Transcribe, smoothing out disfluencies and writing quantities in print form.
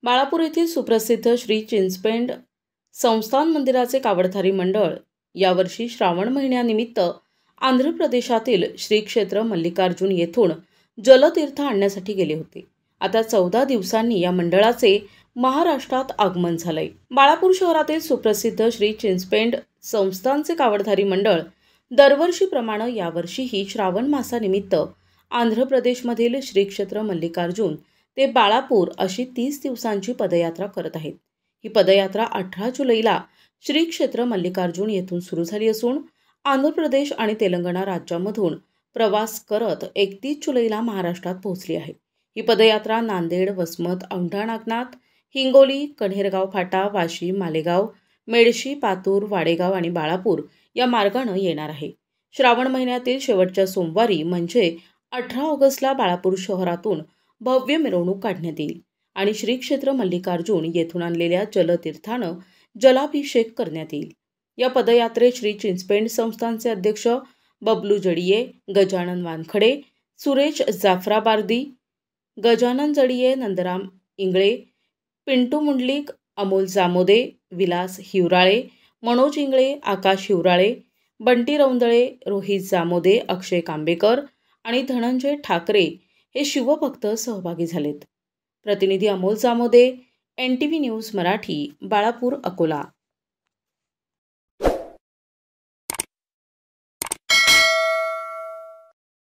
बाळापूर येथील सुप्रसिद्ध श्री चिंचपेंड संस्थान मंदिराचे कावडधारी मंडळ यावर्षी श्रावण महिन्यानिमित्त आंध्र प्रदेशातील श्री क्षेत्र मल्लिकार्जुन येथून जलतीर्थ आणण्यासाठी गेले होते। आता 14 दिवसांनी या मंडळाचे महाराष्ट्रात आगमन झाले। बाळापूर शहरातील सुप्रसिद्ध श्री चिंचपेंड संस्थानचे कावडधारी मंडळ दरवर्षीप्रमाणे यावर्षीही श्रावण मासानिमित्त आंध्र प्रदेशमधील श्री क्षेत्र मल्लिकार्जुन ते बाळापूर अशी 30 दिवसांची पदयात्रा करत आहेत। ही पदयात्रा 18 जुलैला श्री क्षेत्र मल्लिकार्जुन येथून सुरू झाली असून आंध्र प्रदेश आणि तेलंगणा राज्यामधून प्रवास करत 31 जुलैला महाराष्ट्रात पोहोचली आहे। ही पदयात्रा नांदेड, वसमत, औंढा नागनाथ, हिंगोली, कन्हेरगाव फाटा, वाशी, मालेगाव, मेडशी, पातूर, वाडेगाव आणि बाळापूर या मार्गाने येणार आहे। श्रावण महिन्यातील शेवटच्या सोमवारी म्हणजे 18 ऑगस्टला बाळापूर शहरातून भव्य मिरवणूक काढण्यात येईल आणि श्री क्षेत्र मल्लिकार्जुन येथून आणलेल्या जलतीर्थाने जलाभिषेक करण्यात येईल। या पदयात्रेत श्री चिंचपेंड संस्थानचे अध्यक्ष बबलू जडिये, गजानन वानखडे, सुरेश जाफराबार्दी, गजानन जडिये, नंदराम इंगळे, पिंटू मुंडलिक, अमोल जामोदे, विलास हिवराळे, मनोज इंगळे, आकाश हिवराळे, बंटी रौंदळे, रोहित जामोदे, अक्षय कांबेकर आणि धनंजय ठाकरे हे शिवभक्त सहभागी झालेत। प्रतिनिधी अमोल जामोदे, NTV न्यूज मराठी, बाळापूर, अकोला।